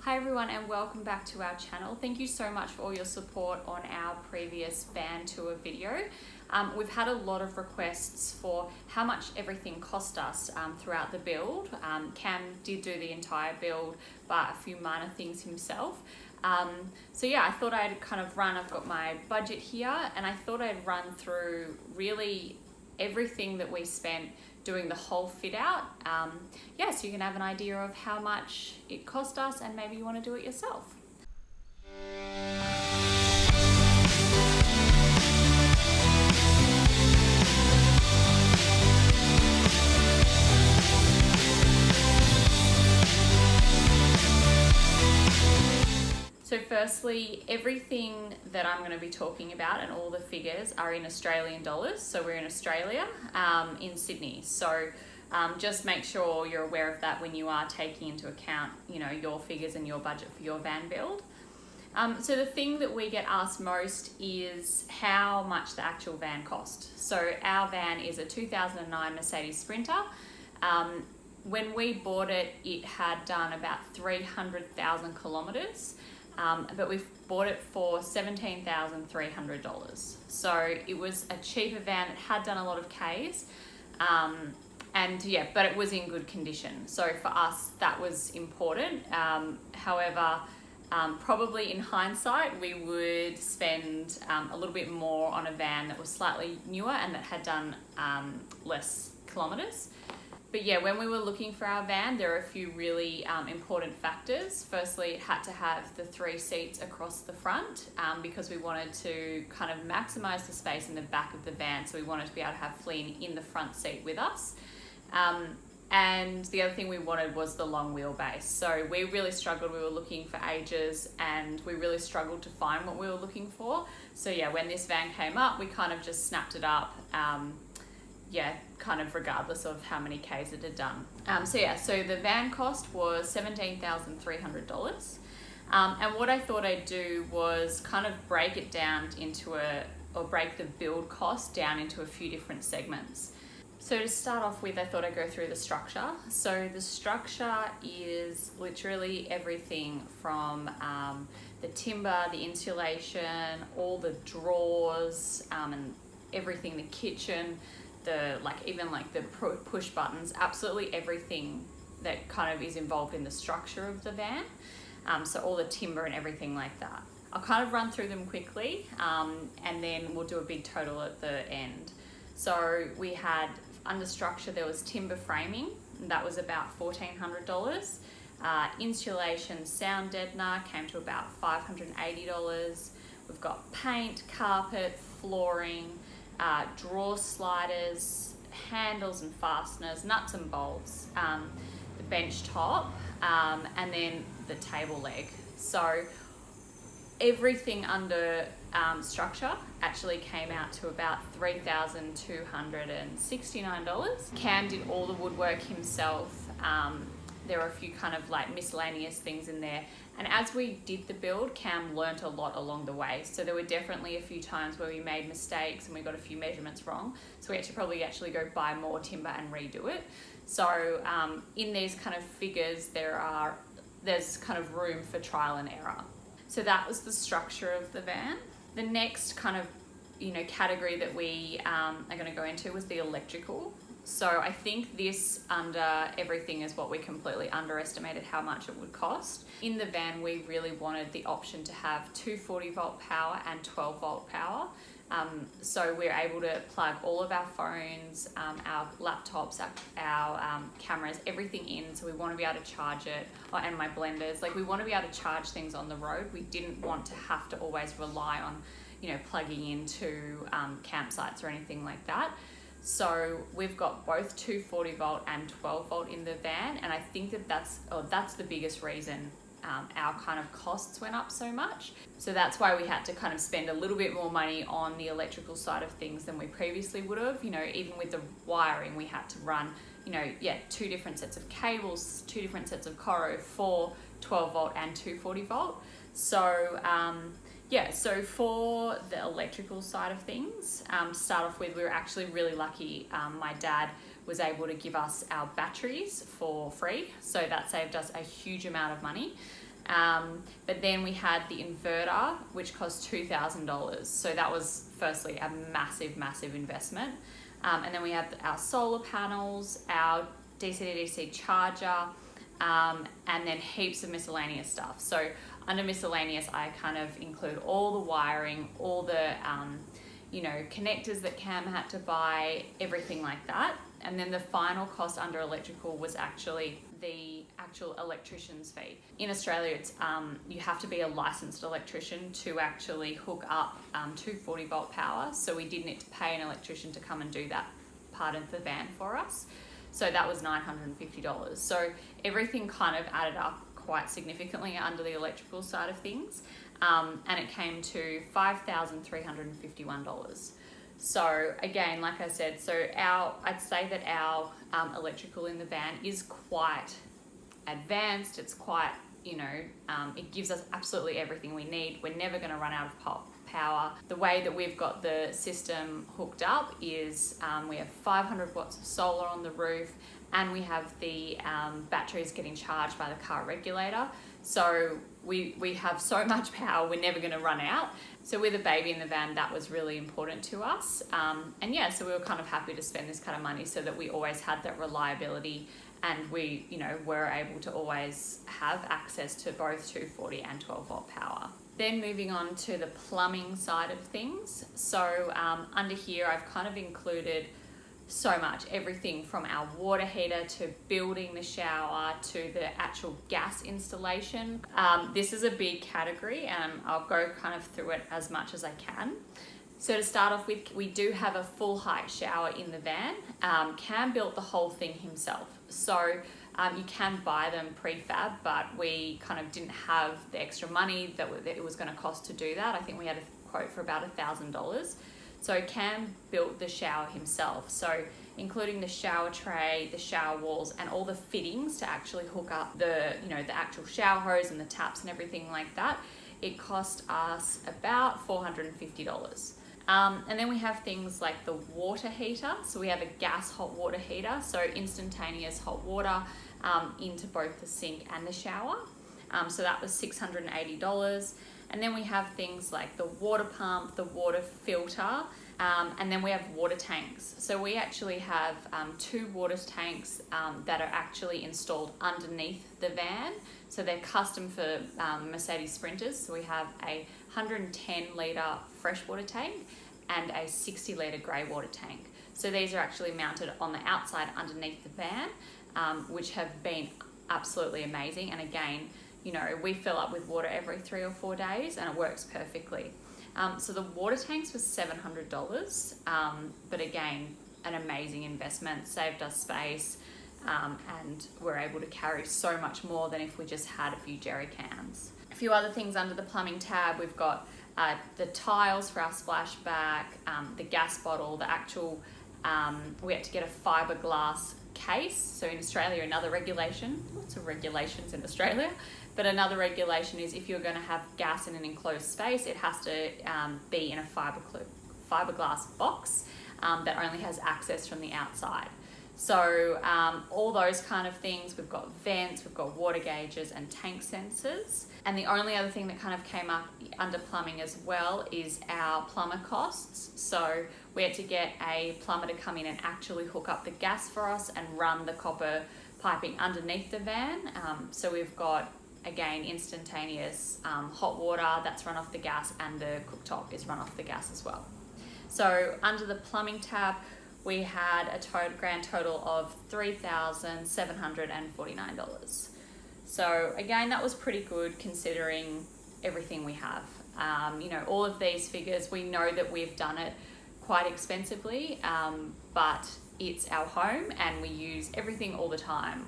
Hi everyone and welcome back to our channel. Thank you so much for all your support on our previous van tour video. We've had a lot of requests for how much everything cost us throughout the build. Cam did do the entire build, but a few minor things himself. So yeah, I thought I'd I've got my budget here, and I thought I'd run through really everything that we spent doing the whole fit out. So you can have an idea of how much it cost us and maybe you want to do it yourself. So firstly, everything that I'm going to be talking about and all the figures are in Australian dollars. So we're in Australia, in Sydney. So just make sure you're aware of that when you are taking into account, your figures and your budget for your van build. So the thing that we get asked most is how much the actual van cost. So our van is a 2009 Mercedes Sprinter. When we bought it, it had done about 300,000 kilometers. But we've bought it for $17,300. So it was a cheaper van. It had done a lot of Ks, but it was in good condition. So for us, that was important. However, probably in hindsight, we would spend a little bit more on a van that was slightly newer and that had done less kilometers. But yeah, when we were looking for our van, there are a few really important factors. Firstly, it had to have the 3 seats across the front because we wanted to kind of maximize the space in the back of the van. So we wanted to be able to have Flynn in the front seat with us. And the other thing we wanted was the long wheelbase. So we really struggled. We were looking for ages and we really struggled to find what we were looking for. So yeah, when this van came up, we kind of just snapped it up. Regardless of how many Ks it had done. So the van cost was $17,300. And what I thought I'd do was kind of break it down break the build cost down into a few different segments. So to start off with, I thought I'd go through the structure. So the structure is literally everything from the timber, the insulation, all the drawers, and everything, the kitchen, the push buttons, absolutely everything that kind of is involved in the structure of the van. So all the timber and everything like that. I'll kind of run through them quickly, and then we'll do a big total at the end. So we had, under structure, there was timber framing, and that was about $1,400. Insulation sound deadener came to about $580. We've got paint, carpet, flooring, drawer sliders, handles and fasteners, nuts and bolts, the bench top, and then the table leg. So everything under structure actually came out to about $3,269. Cam did all the woodwork himself. There were a few kind of miscellaneous things in there. And as we did the build, Cam learnt a lot along the way. So there were definitely a few times where we made mistakes and we got a few measurements wrong. So we had to probably go buy more timber and redo it. So in these kind of figures, there's kind of room for trial and error. So that was the structure of the van. The next kind of, category that we are going to go into was the electrical. So I think this under everything is what we completely underestimated how much it would cost. In the van, we really wanted the option to have 240 volt power and 12 volt power. So we're able to plug all of our phones, our laptops, our cameras, everything in. So we want to be able to charge it, and my blenders. We want to be able to charge things on the road. We didn't want to have to always rely on, plugging into campsites or anything like that. So we've got both 240 volt and 12 volt in the van, and I think that's the biggest reason our kind of costs went up so much. So that's why we had to kind of spend a little bit more money on the electrical side of things than we previously would have. Even with the wiring, we had to run 2 different sets of cables, 2 different sets of Coro for 12 volt and 240 volt. So so for the electrical side of things, to start off with, we were actually really lucky. My dad was able to give us our batteries for free, so that saved us a huge amount of money. But then we had the inverter, which cost $2,000. So that was firstly a massive investment. And then we have our solar panels, our DC to DC charger, and then heaps of miscellaneous stuff. So under miscellaneous, I kind of include all the wiring, all the connectors that Cam had to buy, everything like that. And then the final cost under electrical was actually the actual electrician's fee. In Australia, it's you have to be a licensed electrician to actually hook up to 40-volt power. So we did need to pay an electrician to come and do that part of the van for us. So that was $950. So everything kind of added up quite significantly under the electrical side of things. And it came to $5,351. So again, like I said, I'd say that our electrical in the van is quite advanced. It's quite, it gives us absolutely everything we need. We're never going to run out of power. The way that we've got the system hooked up is we have 500 watts of solar on the roof, and we have the batteries getting charged by the car regulator. So we have so much power, we're never going to run out. So with a baby in the van, that was really important to us. So we were kind of happy to spend this kind of money so that we always had that reliability, and we, were able to always have access to both 240 and 12-volt power. Then moving on to the plumbing side of things. So under here, I've kind of included so much, everything from our water heater to building the shower to the actual gas installation. This is a big category, and I'll go kind of through it as much as I can. So to start off with, we do have a full height shower in the van. Cam built the whole thing himself. So you can buy them prefab, but we kind of didn't have the extra money that it was going to cost to do that. I think we had a quote for about $1,000. So Cam built the shower himself. So including the shower tray, the shower walls, and all the fittings to actually hook up the actual shower hose and the taps and everything like that, it cost us about $450. And then we have things like the water heater. So we have a gas hot water heater, so instantaneous hot water into both the sink and the shower. So that was $680. And then we have things like the water pump, the water filter, and then we have water tanks. So we actually have 2 water tanks that are actually installed underneath the van. So they're custom for Mercedes Sprinters. So we have a 110 litre freshwater tank and a 60 litre grey water tank. So these are actually mounted on the outside underneath the van, which have been absolutely amazing. And again, we fill up with water every 3 or 4 days, and it works perfectly. So the water tanks were $700, but again, an amazing investment, saved us space, and we're able to carry so much more than if we just had a few jerry cans. A few other things under the plumbing tab, we've got the tiles for our splashback, the gas bottle, the actual, we had to get a fiberglass case. So in Australia, another regulation, lots of regulations in Australia, but another regulation is if you're going to have gas in an enclosed space, it has to be in a fiberglass box that only has access from the outside. So all those kind of things, we've got vents, we've got water gauges and tank sensors. And the only other thing that kind of came up under plumbing as well is our plumber costs. So we had to get a plumber to come in and actually hook up the gas for us and run the copper piping underneath the van. So we've got, again, instantaneous hot water that's run off the gas, and the cooktop is run off the gas as well. So under the plumbing tab, we had a grand total of $3,749. So again, that was pretty good considering everything we have. All of these figures, we know that we've done it quite expensively, but it's our home and we use everything all the time.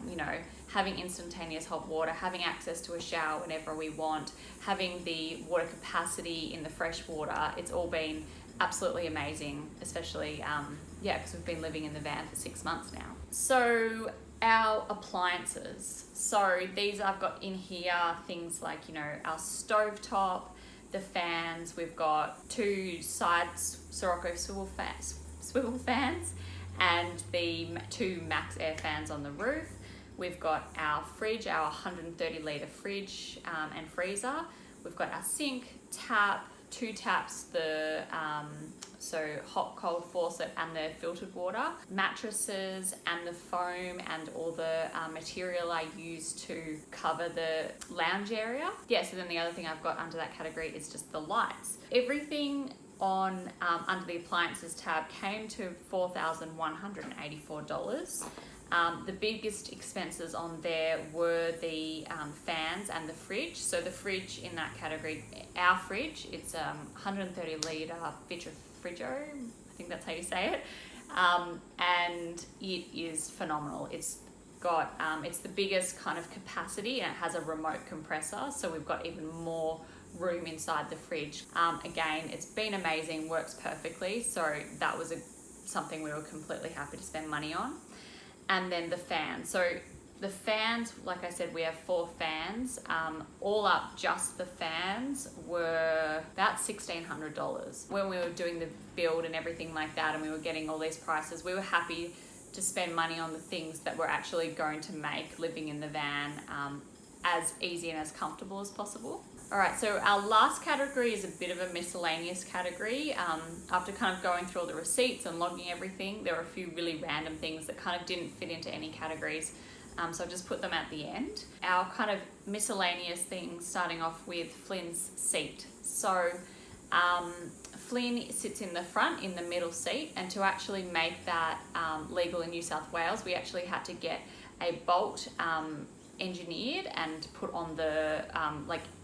Having instantaneous hot water, having access to a shower whenever we want, having the water capacity in the fresh water, it's all been absolutely amazing, especially because we've been living in the van for 6 months now. So our appliances, so these I've got in here, things like our stovetop, the fans, we've got 2 side Sirocco swivel fans and the 2 max air fans on the roof. We've got our fridge, our 130 litre fridge and freezer. We've got our sink, tap, 2 taps, the so hot cold faucet and the filtered water, mattresses and the foam and all the material I use to cover the lounge area. Yeah, so then the other thing I've got under that category is just the lights. Everything on under the appliances tab came to $4,184. The biggest expenses on there were the fans and the fridge. So the fridge in that category, our fridge, it's 130 litre Frigo, I think that's how you say it, and it is phenomenal. It's got it's the biggest kind of capacity, and it has a remote compressor, so we've got even more room inside the fridge. Again, it's been amazing, works perfectly, so that was something we were completely happy to spend money on. And then the fan. So the fans, like I said, we have 4 fans. All up, just the fans were about $1,600. When we were doing the build and everything like that, and we were getting all these prices, we were happy to spend money on the things that were actually going to make living in the van as easy and as comfortable as possible. All right, so our last category is a bit of a miscellaneous category. After kind of going through all the receipts and logging everything, there were a few really random things that kind of didn't fit into any categories. So I've just put them at the end. Our kind of miscellaneous things, starting off with Flynn's seat. So Flynn sits in the front, in the middle seat, and to actually make that legal in New South Wales, we actually had to get a bolt engineered and put on the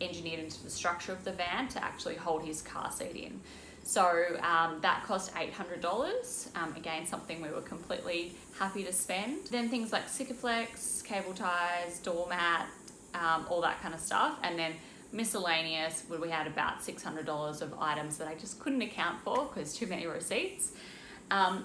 engineered into the structure of the van to actually hold his car seat in. So that cost $800. Again, something we were completely happy to spend. Then things like Sikaflex, cable ties, doormat, all that kind of stuff. And then miscellaneous, where we had about $600 of items that I just couldn't account for because too many receipts.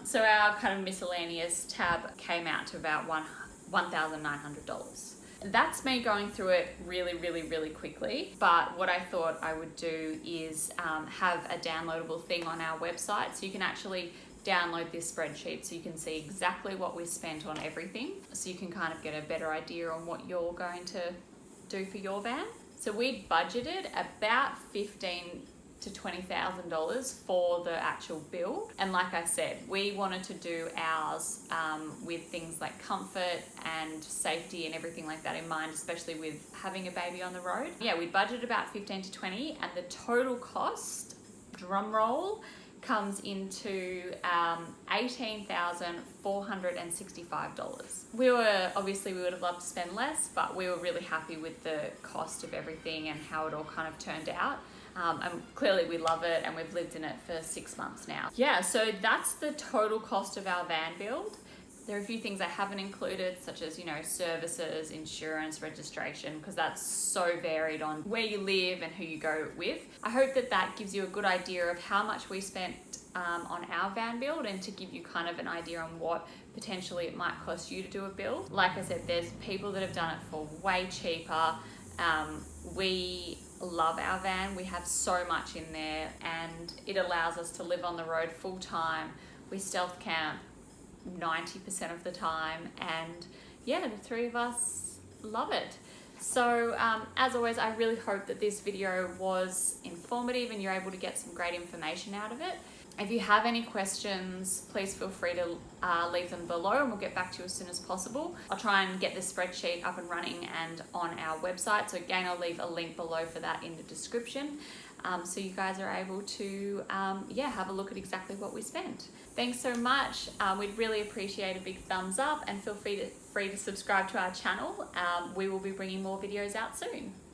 So our kind of miscellaneous tab came out to about $1,900. That's me going through it really quickly, but what I thought I would do is have a downloadable thing on our website, so you can actually download this spreadsheet so you can see exactly what we spent on everything, so you can kind of get a better idea on what you're going to do for your van. So we budgeted about $15,000 to $20,000 for the actual build, and like I said, we wanted to do ours with things like comfort and safety and everything like that in mind, especially with having a baby on the road. Yeah, we budgeted about 15 to 20, and the total cost, drum roll, comes into $18,465. We would have loved to spend less, but we were really happy with the cost of everything and how it all kind of turned out. And clearly we love it, and we've lived in it for 6 months now. Yeah, so that's the total cost of our van build. There are a few things I haven't included, such as, services, insurance, registration, because that's so varied on where you live and who you go with. I hope that gives you a good idea of how much we spent on our van build, and to give you kind of an idea on what potentially it might cost you to do a build. Like I said, there's people that have done it for way cheaper. We love our van. We have so much in there, and it allows us to live on the road full time. We stealth camp 90% of the time, and yeah, the 3 of us love it. So as always, I really hope that this video was informative and you're able to get some great information out of it. If you have any questions, please feel free to leave them below, and we'll get back to you as soon as possible. I'll try and get this spreadsheet up and running and on our website. So again, I'll leave a link below for that in the description. So you guys are able to have a look at exactly what we spent. Thanks so much. We'd really appreciate a big thumbs up, and feel free to subscribe to our channel. We will be bringing more videos out soon.